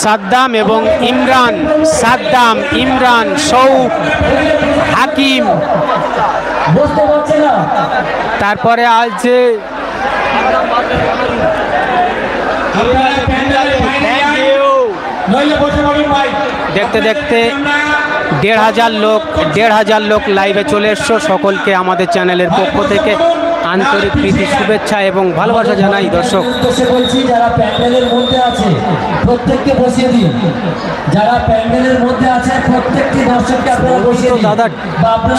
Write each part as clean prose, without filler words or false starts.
সাদ্দাম এবং ইমরান, সাদ্দাম, ইমরান, সৌফ, হাকিম, তারপরে আছে দেখতে দেখতে 1,500 লোক লাইভে চলে এসছো। সকলকে আমাদের চ্যানেলের পক্ষ থেকে আন্তরিক প্রীতি, শুভেচ্ছা এবং ভালোবাসা জানাই। দর্শক যারা প্যান্ডেলের মধ্যে আছে প্রত্যেককে বসিয়ে দিন, যারা প্যান্ডেলের মধ্যে আছে প্রত্যেকটি দর্শককে আপনারা বসিয়ে দিন। দাদা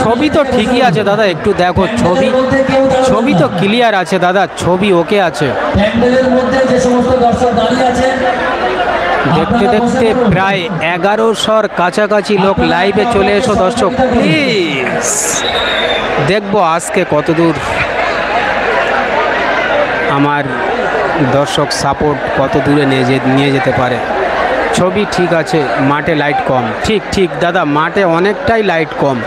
ছবি তো ঠিকই আছে দাদা, একটু দেখো ছবি তো ক্লিয়ার আছে দাদা, ছবি ওকে আছে। প্যান্ডেলের মধ্যে যে সমস্ত দর্শক দাঁড়িয়ে আছেন দেখতে দেখতে প্রায় 1100-র কাছাকাছি লোক লাইভে চলে এসো। দর্শক প্লিজ দেখবো আজকে কত দূর আমার দর্শক সাপোর্ট কত দূরে নিয়ে যেতে পারে। ছবি ঠিক আছে, মাঠে লাইট কম, ঠিক দাদা, মাঠে অনেকটাই লাইট কম।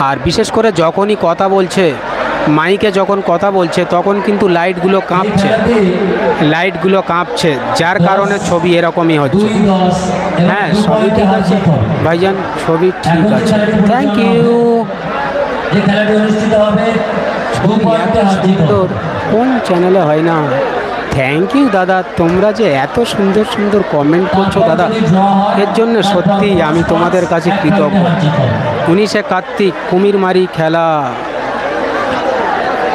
আর বিশেষ করে যখনই কথা বলছে, মাইকে যখন কথা বলছে তখন কিন্তু লাইটগুলো কাঁপছে, যার কারণে ছবি এরকমই হচ্ছে। হ্যাঁ, ছবি ঠিক আছে ভাইজান, ছবি ঠিক আছে, থ্যাংক ইউ। কোন চ্যানেলে হয় না, থ্যাংক ইউ দাদা। তোমরা যে এত সুন্দর সুন্দর কমেন্ট করছো দাদা, এর জন্য সত্যি আমি তোমাদের কাছে কৃতজ্ঞ। 19শে কার্তিক কুমিরমারি খেলা,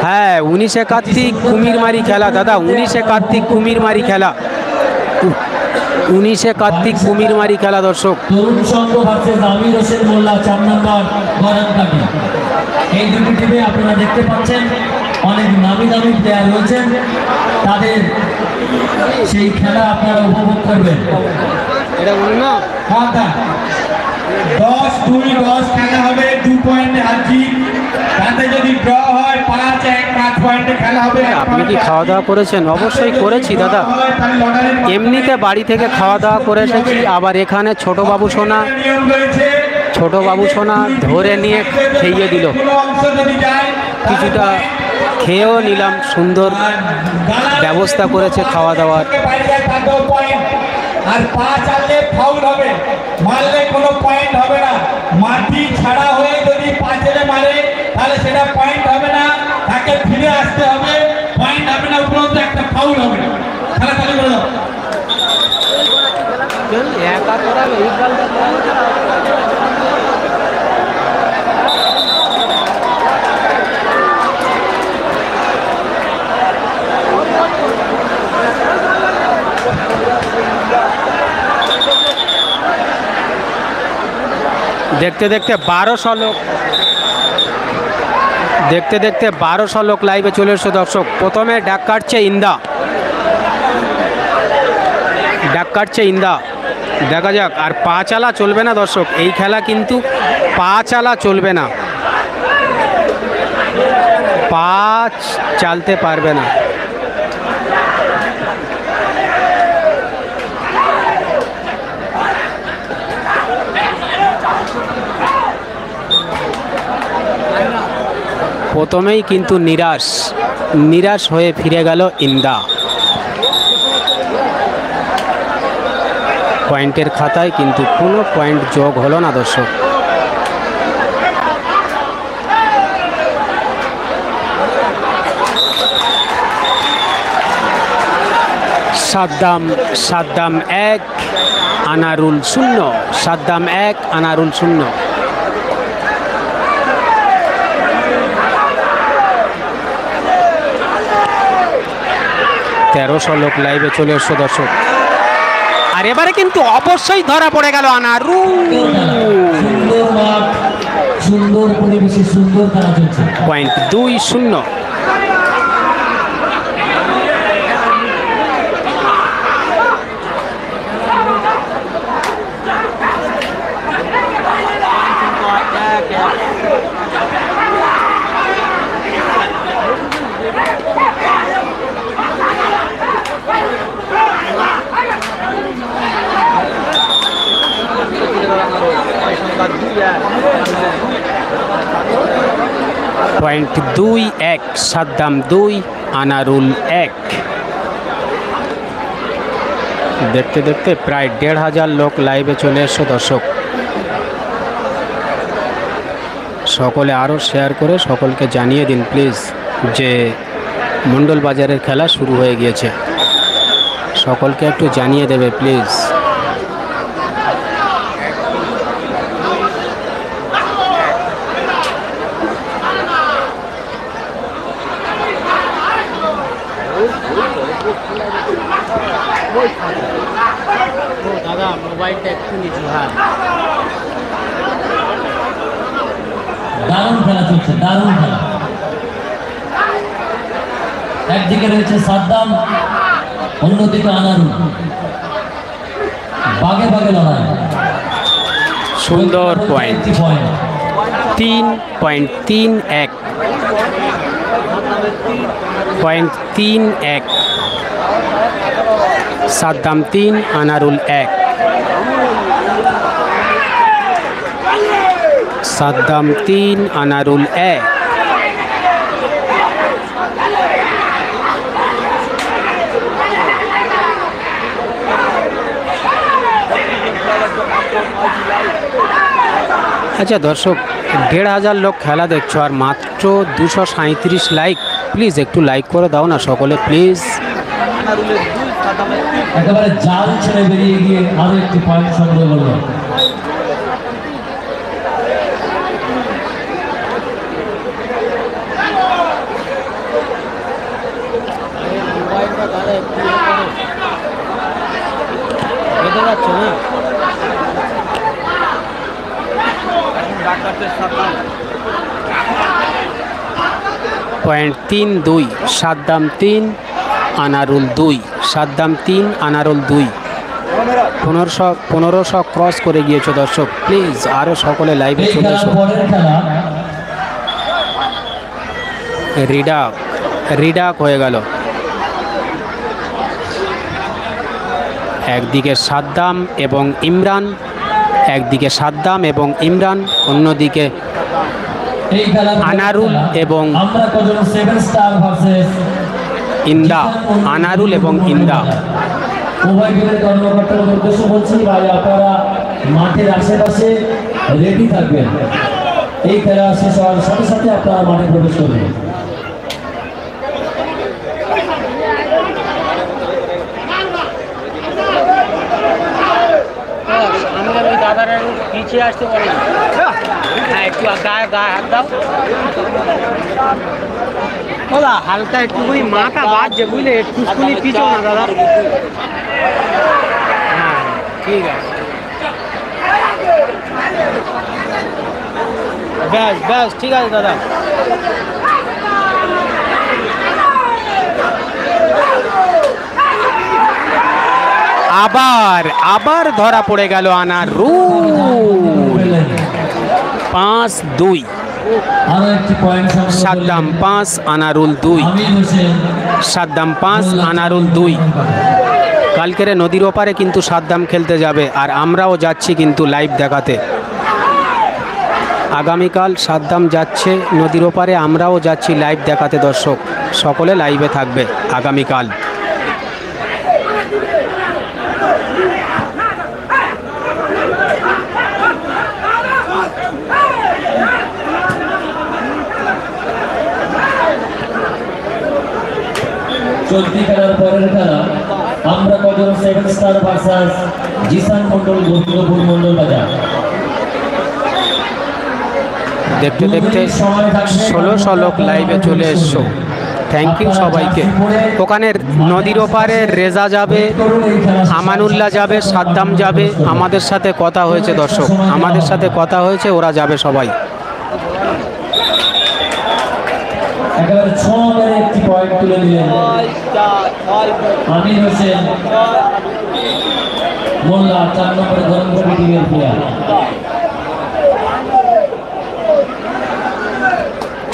হ্যাঁ 19শে কার্তিক কুমিরমারি খেলা দাদা, 19শে কার্তিক কুমিরমারি খেলা, 19শে কার্তিক কুমিরমারি খেলা। দর্শক এই দুটি টিমে আপনারা দেখতে পাচ্ছেন অনেক নামি দামি প্লেয়ার রয়েছেন, তাদের সেই খেলা আপনারা উপভোগ করবেন। এটা বলুন না, 10-2-10 খেলা হবে, 2 পয়েন্টে হারজি। তাতে যদি ড্র হয় 5-1 5 পয়েন্টে খেলা হবে। আপনি কি খাওয়া দাওয়া করেছেন? অবশ্যই করেছি দাদা, এমনিতে বাড়ি থেকে খাওয়া দাওয়া করে এসেছি। আবার এখানে ছোট বাবু সোনা ধরে নিয়ে খেয়ে দিল, কিছুটা খেয়েও নিলাম। সুন্দর ব্যবস্থা করেছে খাওয়া দাওয়ার। আর পা চাললে ফাউল হবে, মারলে কোনো পয়েন্ট হবে না। মাটি ছাড়া হয়ে যদি পা চেলে মারে তাহলে সেটা পয়েন্ট হবে না, তাকে ফিরে আসতে হবে, পয়েন্ট হবে না, উপরন্ত একটা ফাউল হবে। খেলা চালু করে দাও। দেখতে দেখতে 1200 লোক লাইভে চলে এসেছে। দর্শক প্রথমে ডাক কাটছে ইন্দা, দেখা যাক। আর পা চালা চলবে না দর্শক, এই খেলা কিন্তু পা চালা চলবে না, পা চালতে পারবে না। প্রথমেই কিন্তু নিরাশ হয়ে ফিরে গেল ইন্দা। পয়েন্টের খাতায় কিন্তু কোনো পয়েন্ট যোগ হলো না দর্শক। সাদ্দাম 1 আনারুল 0, সাদ্দাম 1 আনারুল 0। 1300 লোক লাইভে চলে এসছো দর্শক। আর এবারে কিন্তু অবশ্যই ধরা পড়ে গেল আনারুল। সুন্দর পরিবেশে সুন্দর খেলা চলছে। পয়েন্ট 2-0। পয়েন্ট 2-1, সাদ্দাম 2 আনারুল 1। দেখতে দেখতে প্রায় 1500 লোক লাইভে চলে এসছো দর্শক। সকলে আরও শেয়ার করে সকলকে জানিয়ে দিন প্লিজ যে মণ্ডল বাজারের খেলা শুরু হয়ে গিয়েছে। সকলকে একটু জানিয়ে দেবে প্লিজ। দাদা মোবাইলটা একটু নিচু। হ্যাঁ, দারুণ খেলা চলছে, দারুণ খেলা। একদিকে রয়েছে সাদ্দাম, অন্যদিকে আনারুল। বাগে বাগে লড়াই। সুন্দর পয়েন্ট। 3.31 .31 সাদ্দাম 3 আনারুল 1। সাদ্দাম 3 আনারুল 1। আচ্ছা দর্শক, 1500 লোক খেলা দেখছো আর মাত্র 237 লাইক। প্লিজ একটু লাইক করে দাও না সকলে প্লিজ। একেবারে জাল ছেড়ে বেরিয়ে গিয়ে আরো একটি পয়েন্ট সংগ্রহ করলো। মোবাইলটা দাদা একটু বেঁধে যাচ্ছে না। .32 সাদ্দাম 3 আনারুল 2। সাদ্দাম 3 আনারুল 2। 1500 ক্রস করে গিয়েছে দর্শক। প্লিজ আরও সকলে লাইভে এই চলে খেলার এসো। পরের খেলা রিডাক হয়ে গেল। একদিকে সাদ্দাম এবং ইমরান, একদিকে সাদ্দাম এবং ইমরান, অন্যদিকে এই খেলার আনারুল এবং আমরা কজন 7 স্টার ভার্সেস ইন্দা। আনারুল এবং ইন্দা। উভয় দলের কর্মকর্তাদের উদ্দেশ্য বলছি, ভাই আপনারা মাঠের আশেপাশে রেডি থাকবেন। এই খেলা শেষ হওয়ার সাথে সাথে আপনারা মাঠে প্রবেশ করবেন। আমাদের ওই দাদারা পিছিয়ে আসতে পারে। হ্যাঁ, একটু গায়ে গায়ে হাত দাও। দাদা হালকা একটুখানি মাথা বাজছে বুঝলে, একটুখানি পিছু না দাদা। হ্যাঁ ঠিক আছে, ব্যাস ব্যাস ঠিক আছে দাদা। আবার ধরা পড়ে গেল আনারুল। 5-2 আরো একটি পয়েন্ট সাদ্দাম 5 আনারুল 2। সাদ্দাম 5 আনারুল 2। কালকের নদীর ওপারে কিন্তু সাদ্দাম খেলতে যাবে আর আমরাও যাচ্ছি কিন্তু লাইভ দেখাতে। আগামীকাল সাদ্দাম যাচ্ছে নদীর ওপারে, আমরাও যাচ্ছি লাইভ দেখাতে দর্শক। সকলে লাইভে থাকবে আগামীকাল। চলতি খেলার পরের খেলা আমরা কজন 7 স্টার ভার্সেস জিসান মন্ডল, গোবিন্দপুর মন্ডল বাজার। দেখতে দেখতে 1600 লোক লাইভে চলে এসছো। থ্যাংক ইউ সবাইকে। ওখানে নদীর ওপারে রেজা যাবে, আমানুল্লাহ যাবে, সাদ্দাম যাবে। আমাদের সাথে কথা হয়েছে দর্শক, আমাদের সাথে কথা হয়েছে, ওরা যাবে সবাই। একেবারে 6 মেরে একটি পয়েন্ট তুলে দিলেন আমির হোসেন মোল্লা, 4 নম্বরে গরম কমিটির প্লেয়ার।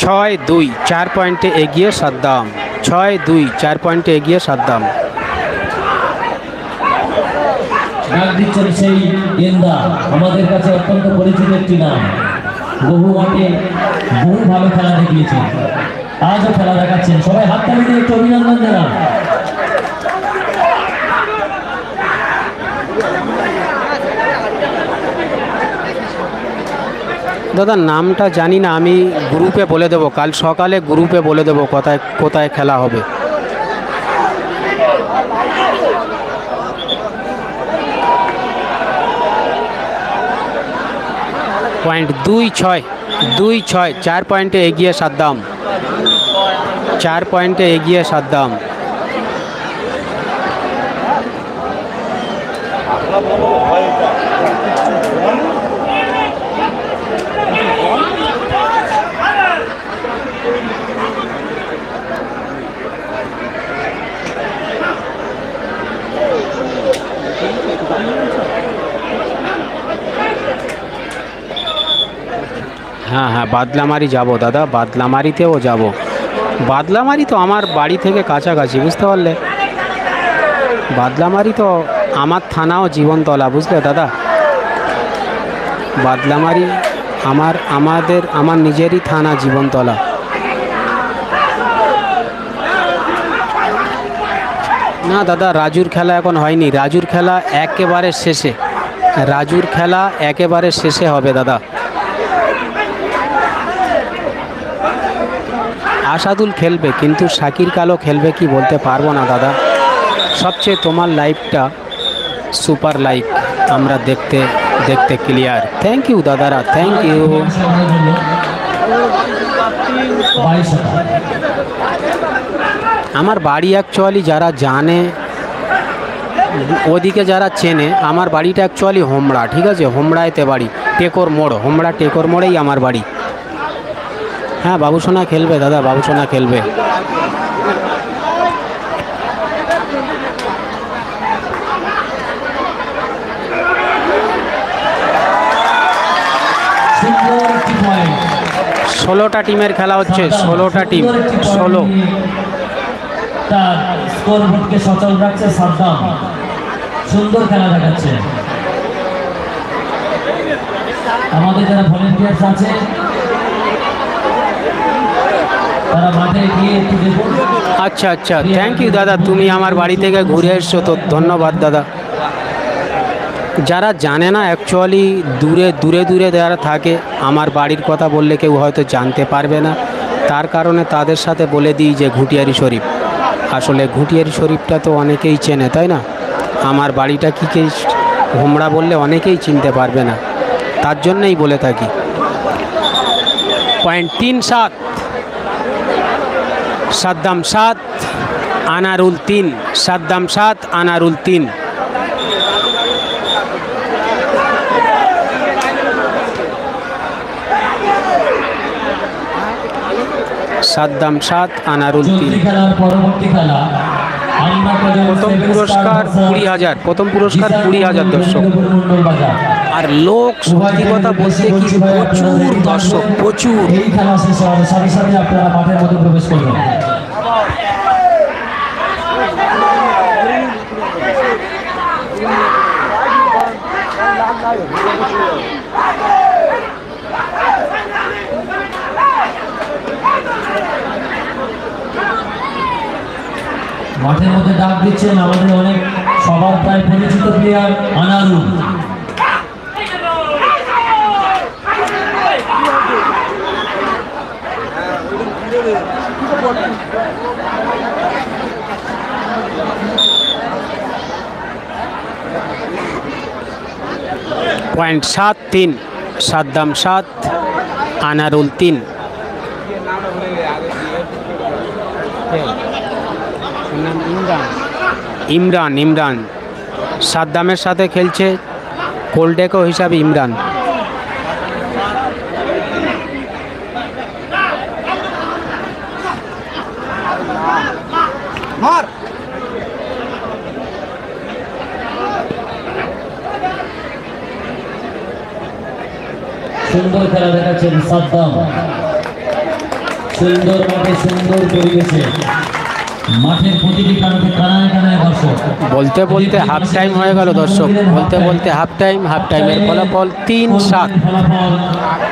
6-2 4 পয়েন্টে এগিয়ে সাদ্দাম। 6-2 4 পয়েন্টে এগিয়ে সাদ্দাম। ডাক দিচ্ছেন সেই গেন্দা, আমাদের কাছে অত্যন্ত পরিচিত একটি নাম। বহু মাঠে বহুভাবে খেলা দেখিয়েছেন, আজও খেলা দেখাচ্ছেন। সবাই হাততালি দিয়ে একটু অভিনন্দন জানান। দাদা নামটা জানি না, আমি গ্রুপে বলে দেবো, কাল সকালে গ্রুপে বলে দেবো কোথায় কোথায় খেলা হবে। পয়েন্ট 2-6, 2-6, 4 পয়েন্টে এগিয়ে সাদ্দাম, 4 পয়েন্টে এগিয়ে সাদ্দাম। হ্যাঁ হ্যাঁ, বাদলামারি যাব দাদা, বাদলামারিতেও যাব। বাদলামারি তো আমার বাড়ি থেকে কাছাকাছি, বুঝতে পারলে। বাদলামারি তো আমার থানাও জীবনতলা, বুঝলে দাদা। বাদলামারি আমার নিজেরই থানা জীবনতলা। না দাদা, রাজুর খেলা এখন হয়নি, রাজুর খেলা একেবারে শেষে, রাজুর খেলা একেবারে শেষে হবে দাদা। আসাদুল খেলবে, কিন্তু শাকির কালো খেলবে কি বলতে পারবো না দাদা। সবচেয়ে তোমার লাইভটা সুপার লাইভ, আমরা দেখতে দেখতে ক্লিয়ার। থ্যাংক ইউ দাদারা, থ্যাংক ইউ। আমার বাড়ি অ্যাকচুয়ালি যারা জানে, ওদিকে যারা চেনে, আমার বাড়িটা অ্যাকচুয়ালি হোমড়া, ঠিক আছে, হোমড়াইতে বাড়ি, টেকর মোড়, হোমড়া টেকর মোড়েই আমার বাড়ি। হ্যাঁ বাবুসোনা খেলবে দাদা, বাবুসোনা খেলবে। ষোলোটা টিমের খেলা হচ্ছে, 16টা টিম, 16। তার স্কোরবোর্ডকে সচল রাখছে সাদ্দাম, সুন্দর খেলা দেখাচ্ছে। আমাদের যারা ভলেন্টিয়ার্স আছে তারা মাঠে গিয়ে একটু দেখুন। আচ্ছা আচ্ছা, থ্যাংক ইউ দাদা, তুমি আমার বাড়ি থেকে ঘুরে এসছো তো, ধন্যবাদ দাদা। যারা জানে না অ্যাকচুয়ালি, দূরে দূরে দূরে যারা থাকে, আমার বাড়ির কথা বললে কেউ হয়তো জানতে পারবে না, তার কারণে তাদের সাথে বলে দিই যে ঘুটিয়ারি শরীফ। আসলে ঘুটিয়ারি শরীফটা তো অনেকেই চেনে, তাই না। আমার বাড়িটা কি কে হোমড়া বললে অনেকেই চিনতে পারবে না, তার জন্যই বলে থাকি। পয়েন্ট 3-7, সাদ্দাম 7, আনারুল 3, সাদ্দাম 7, আনারুল 3। সাদ্দাম 7, আনারুল 3। খেলার পরবর্তী খেলা প্রথম পুরস্কার 20,000, প্রথম পুরস্কার 20,000 দর্শক। আর লোক সত্যি কথা বলতে কি প্রচুর দর্শক, প্রচুর। এই খেলা শেষ হওয়ার সাথে সাথে আপনারা মাঠের মধ্যে প্রবেশ করবেন। মাঠের মধ্যে ডাক দিচ্ছেন আমাদের অনেক সবার প্রায় পরিচিত প্লেয়ার আনারুল। পয়েন্ট 7-3, সাদ্দাম 7, আনারুল 3। ইমরান সাদ্দামের সাথে খেলছে, কোল্ডেকো হিসাবে ইমরান। সুন্দর খেলা দেখাচ্ছেন সাদ্দাম, সুন্দর মাঠে, সুন্দর পরিবেশে, মাঠের প্রতিটি প্রান্তে কানায় কানায় দর্শক। বলতে বলতে হাফ টাইম হয়ে গেল দর্শক, বলতে বলতে হাফ টাইমের ফলাফল 3-7,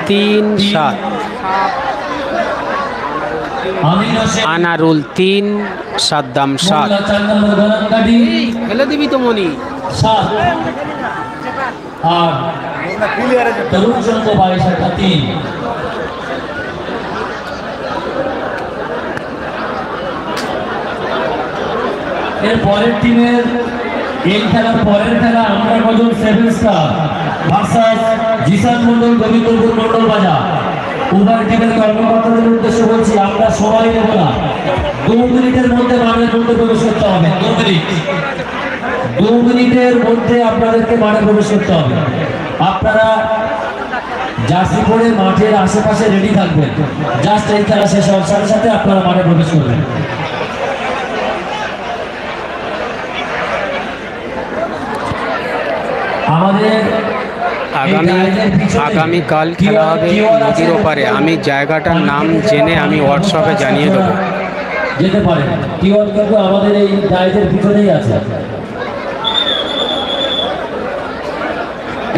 3-7। আনারুল 3, সাদ্দাম 7। ফেলে দিবি তো মনি। আর তরুণ সংঘ 22-3। এর পরের টিমের এই খেলার পরের খেলা আমরা কজন 7 স্টার ভার্সাস জিসান মন্ডল গোবিন্দপুর মন্ডল বাজার। উভয় টিমের কর্মকর্তাদের উদ্দেশ্যে বলছি, আমরা সবাই নেব না, 2 মিনিটের মধ্যে মাঠে প্রবেশ করতে হবে। 2 মিনিটের মধ্যে আপনাদেরকে মাঠে প্রবেশ করতে হবে। আপনারা জার্সি পরে মাঠের আশেপাশে রেডি থাকবেন। জাস্ট এই খেলা শেষ হওয়ার সাথে সাথে আপনারা মাঠে প্রবেশ করবেন। আমাদের আগামীকাল খেলা হবে নদীর ওপারে। আমি জায়গাটার নাম জেনে আমি হোয়াটসঅ্যাপে জানিয়ে দেবো। যেতে পারেন, টিওয়ার কিন্তু আমাদের এই ডাইজের পিছনেই আছে।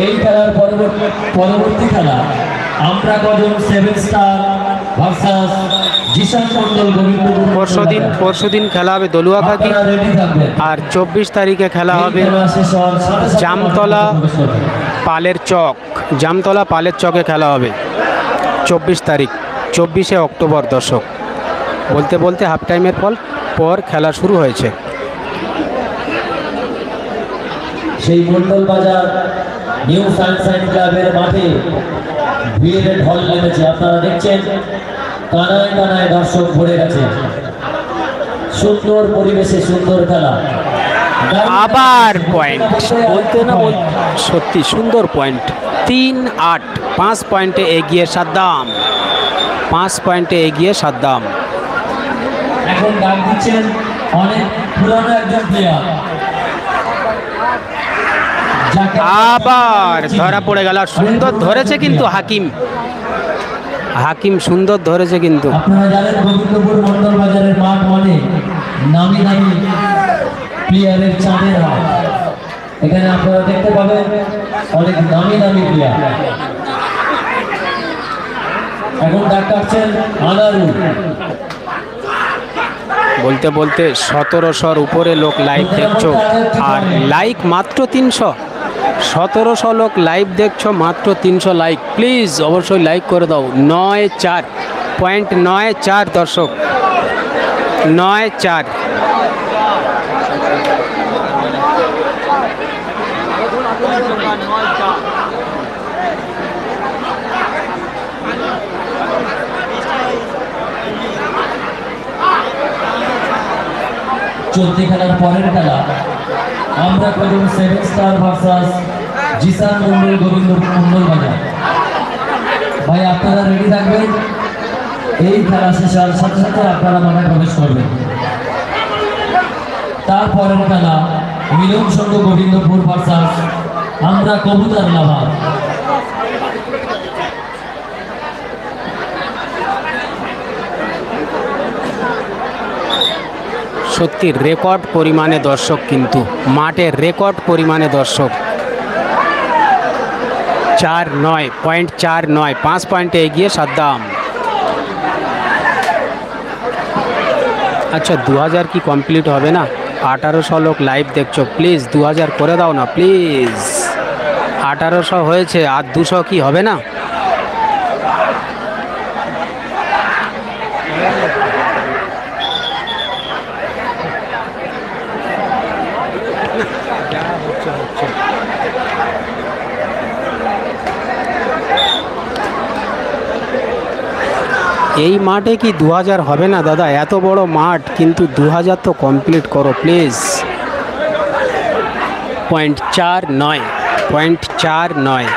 এই খেলার পরবর্তী খেলা আমরা কজন 7 স্টার ভার্সাস জিসান মন্ডল গোবিন্দপুর। পরশুদিন খেলা হবে দলুয়াখাকি, আর 24 তারিখে খেলা হবে জামতলা পালের চক। জামতলা পালের চকে খেলা হবে 24 তারিখ, 24শে অক্টোবর। দর্শক, বলতে বলতে হাফ টাইমের পর খেলা শুরু হয়েছে। সেই মন্ডল বাজার নিউ সানশাইন ক্লাবের মাঠে ভিড়ের ঢল নেমেছে। আপনারা দেখছেন কানায় কানায় দর্শক ভরে গেছে। সুন্দর পরিবেশে সুন্দর খেলা। আবার পয়েন্ট বলতে না সত্যি সুন্দর পয়েন্ট। 3-8, 5 পয়েন্টে এগিয়ে সাদ্দাম। 5 পয়েন্টে এগিয়ে সাদ্দাম। এখন ডাক দিচ্ছেন অনেক পুরানো একজন প্লেয়ার। আবার ধরা পড়ে গেল। সুন্দর ধরেছে কিন্তু হাকিম সুন্দর ধরেছে কিন্তু। আপনারা জানেন গোবিন্দপুর মন্ডল বাজারের মাঠ মানে নামি নামি প্লেয়ারের চাঁদের হাট। এখানে আপনারা দেখতে পাবেন অনেক নামি নামি প্লেয়ার। এখন ডাক কাটছেন আনারু। বলতে বলতে 1700-র উপরে লোক লাইভ দেখছো, আর লাইক মাত্র 300। 1700 লোক লাইভ দেখছো, মাত্র 300 লাইক। প্লিজ অবশ্যই লাইক করে দাও। 94.94 দর্শক, 94। চলতি খেলার পরের খেলা আমরা কজন 7 স্টার ভার্সাস জিসান মন্ডল গোবিন্দপুর মন্ডল বাজার। ভাই আপনারা রেডি থাকবেন। এই খেলা শেষ হওয়ার সাথে সাথে আপনারা মাঠে প্রবেশ করবেন। তারপরের খেলা মিলন সংঘ গোবিন্দপুর ভার্সাস আমরা কবুতর লাভার। সত্যি রেকর্ড পরিমাণে দর্শক, কিন্তু মাঠে রেকর্ড পরিমাণে দর্শক। 4-9, 5 পয়েন্টে এগিয়ে সাদ্দাম। আচ্ছা, 2000 কি কমপ্লিট হবে না? 1800 লোক লাইভ দেখছো, প্লিজ 2000 করে দাও না প্লিজ। 1800 হয়েছে, আর 200 কি হবে না? এই মাঠে কি 2000 হবে না দাদা? এত বড় মাঠ, কিন্তু 2000 তো কমপ্লিট করো প্লিজ। 0.49।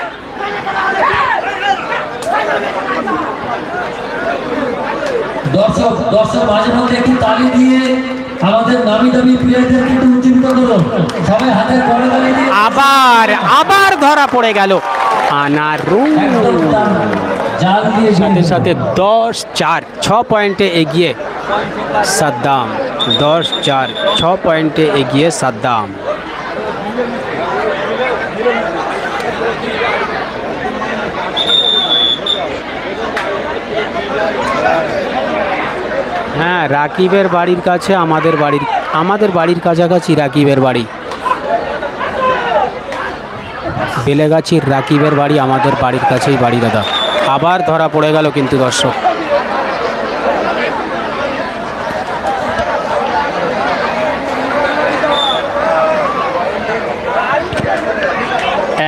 দর্শক মাঝে মধ্যে একটু তালি দিয়ে আমাদের নামি দামি প্লেয়ারদের কিন্তু উজ্জীবিত করুন। সবাই হাতে বড় তালি দিয়ে। আবার ধরা পড়ে গেল আনারু। সাথে সাথে 10-4, 6 পয়েন্টে এগিয়ে সাদ্দাম। 10-4, 6 পয়েন্টে এগিয়ে সাদ্দাম। হ্যাঁ, রাকিবের বাড়ির কাছে আমাদের বাড়ির কাছাকাছি রাকিবের বাড়ি। বেলেগাছির রাকিবের বাড়ি আমাদের বাড়ির কাছেই বাড়ি দাদা। আবার ধরা পড়ে গেল কিন্তু দর্শক।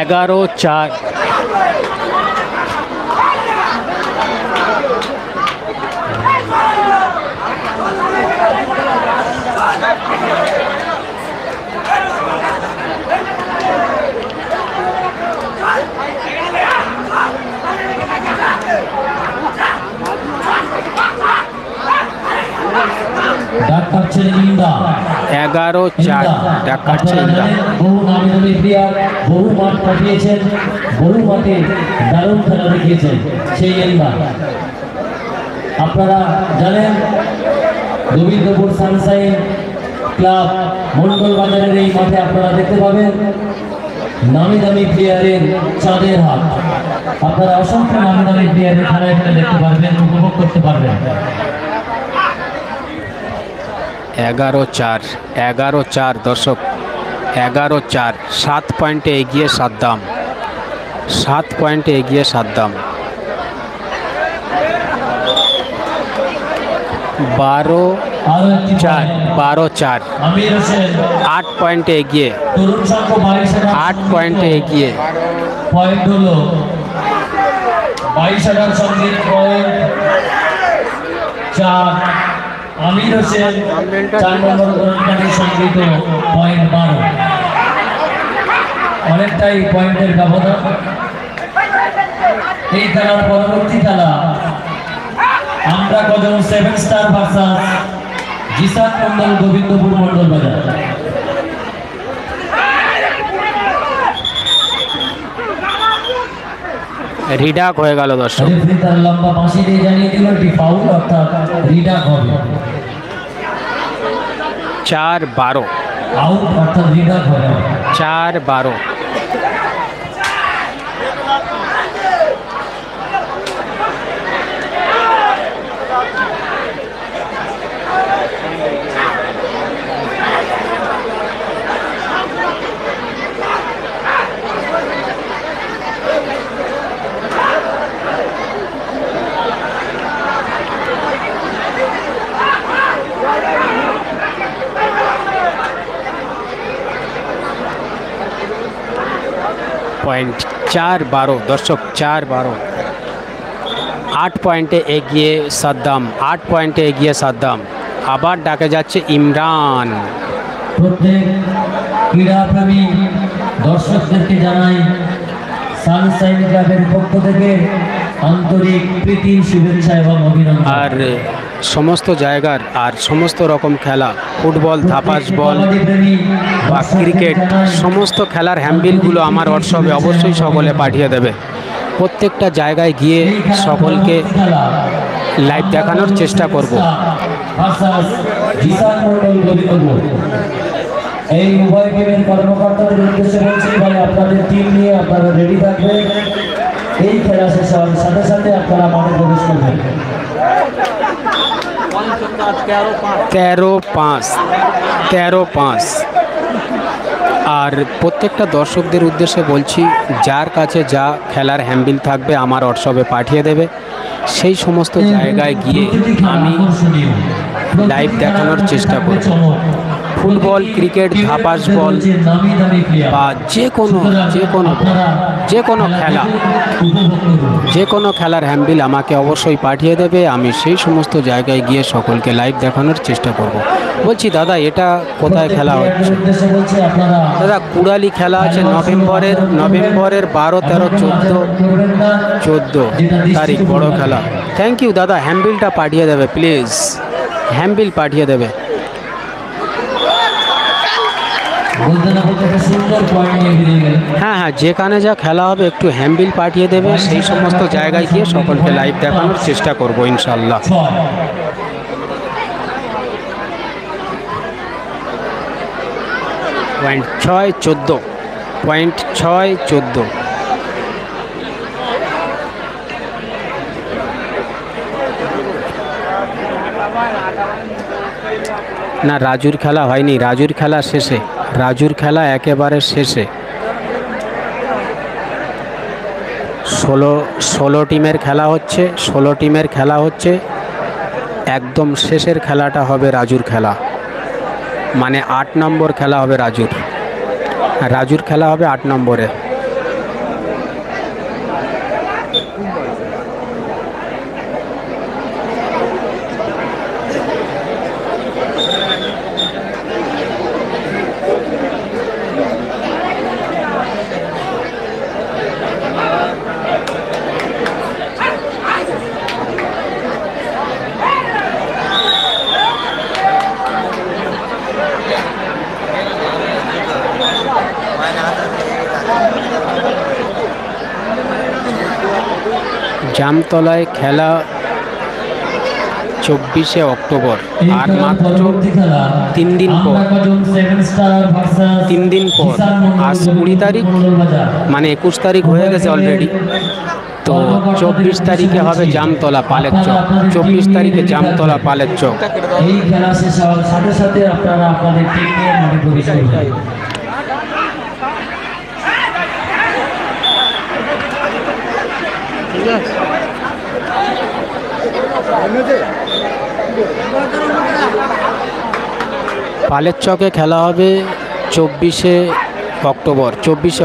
এগারো চার। ডাক পাচ্ছেন ইন্দা। 11-4 ডাক কাটছে ইন্দা। বহু নামি দামি প্লেয়ার, বহু মাঠ কাটিয়েছেন, বহু মাঠে দারুণ খেলা দেখিয়েছেন সেই ইন্দা। আপনারা জানেন গোবিন্দপুর সানশাইন ক্লাব মন্ডল বাজারের এই মাঠে আপনারা দেখতে পাবেন নামি দামি প্লেয়ারের চাঁদের হাট। আপনারা অসংখ্য নামি দামি প্লেয়ারের খেলা এখানে দেখতে পারবেন, উপভোগ করতে পারবেন। 11-4 11-4 দর্শক, 11-4। 7 পয়েন্টে এগিয়ে সাদ্দাম, 7 পয়েন্টে এগিয়ে সাদ্দাম। 12-4 12-4। আমির হোসেন 8 পয়েন্টে এগিয়ে, তরুণ সংঘ 8 পয়েন্টে এগিয়ে। পয়েন্ট হলো 22,000 সঙ্গীত পয়েন্ট 4। আমির হোসেন 4 নম্বর গ্রন্থানের সঙ্গীত পয়েন্ট 12। অনেকটাই পয়েন্টের ব্যবধান। এই খেলার পরবর্তী খেলা আমরা কজন 7 স্টার ভার্সাস জিসান মন্ডল গোবিন্দপুর মন্ডল বাজার। রিডাক হয়ে গেল দর্শক। রেফারি তার লম্বা বাঁশি দিয়ে জানিয়ে দিল এটি ফাউল, অর্থাৎ রিডাক হবে। 4-12 আউট, অর্থাৎ রিডাক হবে। 4-12। পয়েন্ট 4-12 দর্শক, 4-12। 8 পয়েন্টে এগিয়ে সাদ্দাম, 8 পয়েন্টে এগিয়ে সাদ্দাম। আবার ডাকে যাচ্ছে ইমরান। প্রত্যেক ক্রীড়াপ্রেমী দর্শকদেরকে জানাই সানশাইন ক্লাবের পক্ষ থেকে আন্তরিক প্রীতি, শুভেচ্ছা এবং অভিনন্দন। আর সমস্ত জায়গার আর সমস্ত রকম খেলা, ফুটবল, ধাপাস বল বা ক্রিকেট, সমস্ত খেলার হ্যান্ডবিলগুলো আমার হোয়াটসঅ্যাপে অবশ্যই সকলে পাঠিয়ে দেবে। প্রত্যেকটা জায়গায় গিয়ে সকলকে লাইভ দেখানোর চেষ্টা করব। এই উভয় টিমের কর্মকর্তাদের উদ্দেশ্যে বলছি, ভাই আপনাদের টিম নিয়ে আপনারা রেডি থাকবেন। এই খেলা শেষ হওয়ার সাথে সাথে আপনারা মাঠে প্রবেশ করবেন। 13-5 আর প্রত্যেকটা দর্শকদের উদ্দেশ্যে বলছি, যার কাছে যা খেলার হ্যান্ডবিল থাকবে আমার হোয়াটসঅ্যাপে পাঠিয়ে দেবে। সেই সমস্ত জায়গায় গিয়ে আমি লাইভ দেখানোর চেষ্টা করব। ফুটবল, ক্রিকেট, ধাপাস বল বা যে কোনো খেলার হ্যান্ডবিল আমাকে অবশ্যই পাঠিয়ে দেবে। আমি সেই সমস্ত জায়গায় গিয়ে সকলকে লাইভ দেখানোর চেষ্টা করব। বলছি দাদা, এটা কোথায় খেলা হচ্ছে? দাদা কুড়ালি খেলা আছে নভেম্বরের 12, 13, 14 তারিখ, বড় খেলা। থ্যাংক ইউ দাদা, হ্যান্ডবিলটা পাঠিয়ে দেবে প্লিজ, হ্যান্ডবিল পাঠিয়ে দেবে। হ্যাঁ হ্যাঁ, যেখানে যা খেলা হবে একটু হ্যান্ডবিল পাঠিয়ে দেবে। সেই সমস্ত জায়গায় গিয়ে সকলকে লাইভ দেখানোর চেষ্টা করব ইনশাল্লাহ। Point 6-14, point 6-14। না, রাজুর খেলা হয়নি, রাজুর খেলা শেষে, রাজুর খেলা একেবারে শেষে। ষোলো টিমের খেলা হচ্ছে, 16 টিমের খেলা হচ্ছে। একদম শেষের খেলাটা হবে রাজুর খেলা, মানে 8 নম্বর খেলা হবে রাজুর খেলা হবে 8 নম্বরে। জামতলায় খেলা 24শে অক্টোবর, আর মাত্র 3 দিন পর, 3 দিন পর। আজ 20 তারিখ, মানে 21 তারিখ হয়ে গেছে অলরেডি। তো 24 তারিখে হবে জামতলা পালের চক, 24 তারিখে জামতলা পালের চক। এই খেলা শেষ হওয়ার সাথে সাথে আপনারা আপনাদের টিম নিয়ে মাঠে প্রবেশ করবেন। পালের চকে খেলা হবে 24শে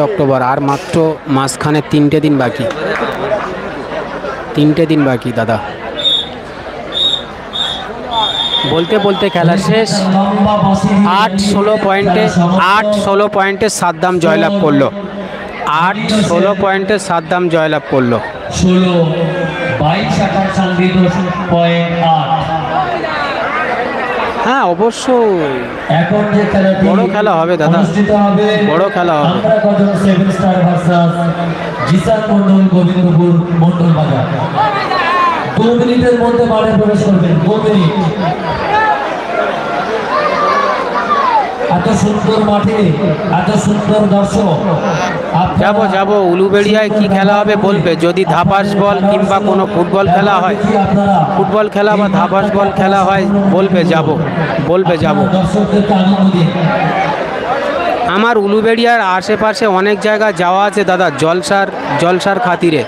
অক্টোবর। আর মাত্র মাঝখানে 3টে দিন বাকি দাদা। বলতে বলতে খেলা শেষ। 8-16 পয়েন্টে সাদ্দাম জয়লাভ করলো। 8-16 পয়েন্টে সাদ্দাম জয়লাভ করলো। 16-22 সংগৃহীত পয়েন্ট 8। হ্যাঁ, অবশ্যই এখন যে খেলাটি বড় খেলা হবে দাদা, অনুষ্ঠিত হবে, বড় খেলা হবে। আমরা কজন 7 স্টার ভার্সাস জিসান মন্ডল গোবিন্দপুর মন্ডল বাজার। 2 মিনিটের মধ্যে মাঠে প্রবেশ করবেন। 2 মিনিট। এত সুন্দর মাঠে, এত সুন্দর দর্শক। যাবো উলুবেড়িয়ায় কি খেলা হবে বলবে। যদি ধাপাস বল কিংবা কোনো ফুটবল খেলা হয়, ফুটবল খেলা বা ধাপাস বল খেলা হয় বলবে, যাবো। দর্শকদেরকে আনন্দ দিন। আমার উলুবেড়িয়ার আশেপাশে অনেক জায়গা যাওয়া আছে দাদা, জলসার খাতিরে।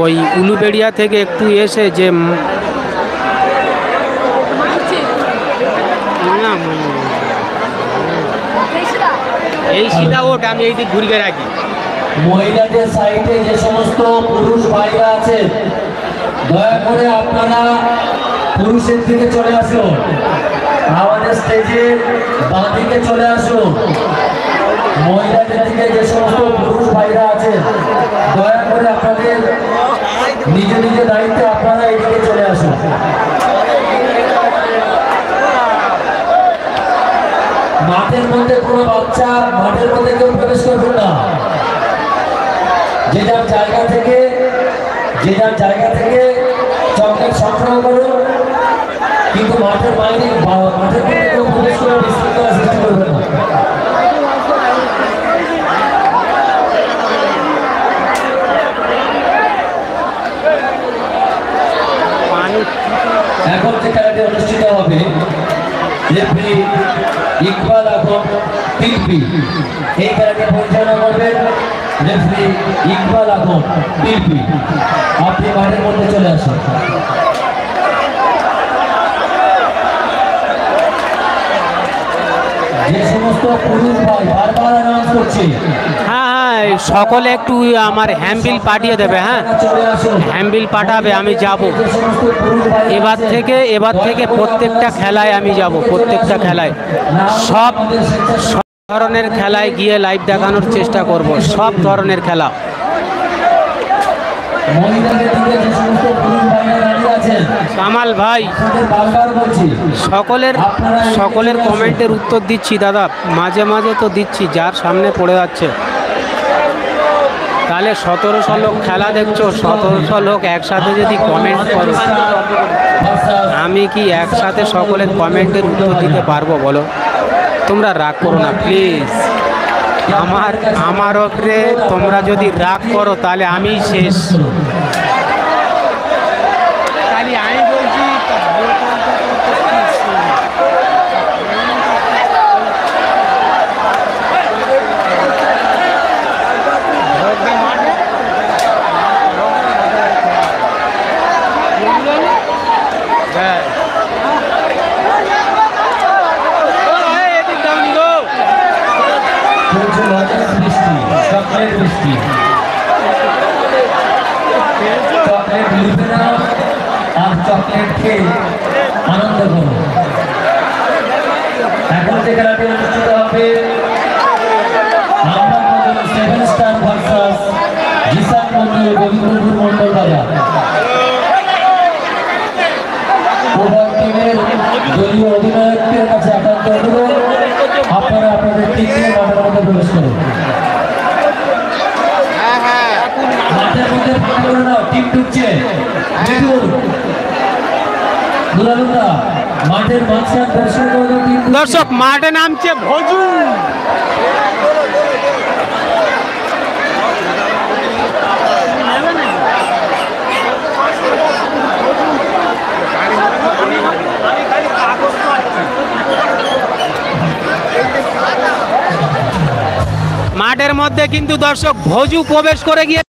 ওই উলুবেড়িয়া থেকে একটু এসে যে এই সিধা ওঠ, আমি এই দিক ঘুরিয়ে রাখি। মহিলাদের সাইডে যে সমস্ত পুরুষ ভাইরা আছেন, দয়া করে আপনারা পুরুষের দিকে চলে আসুন। আমাদের স্টেজের বাঁ দিকে চলে আসুন। মহিলাদের দিকে যে সমস্ত পুরুষ ভাইরা আছেন, দয়া করে আপনাদের নিজ নিজ দায়িত্বে আপনারা এদিকে চলে আসুন। মাঠের মধ্যে কোনো বাচ্চা মাঠের মধ্যে কেউ প্রবেশ করবেন না। যে যার জায়গা থেকে চকলেট সংগ্রহ করুন, কিন্তু মাঠের বাইরে মাঠের মধ্যে কেউ প্রবেশ করে বিশৃঙ্খলা সৃষ্টি করবেন না। এখন যে খেলাটি অনুষ্ঠিত হবে, রেফারি ইকবাল আখম পিলপি এই খেলাটি পরিচালনা করবেন। রেফারি ইকবাল আখম পিলপি, আপনি মাঠের মধ্যে চলে আসুন। যে সমস্ত পুরুষ ভাই বারবার অ্যানাউন্স করছে, হ্যাঁ, সকলে একটু আমার হ্যাম্বিল পাঠিয়ে দেবে। হ্যাঁ, হ্যাম্বিল পাঠাবে, আমি যাব। এবার থেকে প্রত্যেকটা খেলায় আমি যাব, প্রত্যেকটা খেলায় সব ধরনের খেলায় গিয়ে লাইভ দেখানোর চেষ্টা করব, সব ধরনের খেলা। কামাল ভাই, সকলের কমেন্টের উত্তর দিচ্ছি দাদা, মাঝে মাঝে তো দিচ্ছি, যার সামনে পড়ে যাচ্ছে। তাহলে 1700 লোক খেলা দেখছো, 1700 লোক একসাথে যদি কমেন্ট করো, আমি কি একসাথে সকলের কমেন্টের উত্তর দিতে পারবো বলো? তোমরা রাগ করো না প্লিজ। আমার ওপরে তোমরা যদি রাগ করো তাহলে আমি শেষ। আমি বলছি হ্যাঁ চলছে লজেন্স বৃষ্টি, চকলেট বৃষ্টি। চকলেট লিখে নাও আর চকলেট খেয়ে আনন্দ করো। এখন যে খেলাটি অনুষ্ঠিত হবে আমরা 7 স্টার ভার্সাস জিসান মন্ডল গোবিন্দপুর মন্ডল বাজার। উভয় টিমের দলীয় অধিনায়কদের কাছে একান্ত অনুরোধ, আপনারা আপনাদের টিম নিয়ে মাঠের মধ্যে প্রবেশ করুন। মাঠের মধ্যে ফাঁকা করে নাও, টিম ঢুকছে। দুলালুদা মাঠের মাঝখান পরিষ্কার করে দাও, টিম ঢুকছে। দর্শক মাঠে নামছে ভজু। মাঠের মধ্যে কিন্তু দর্শক ভজু প্রবেশ করে গিয়ে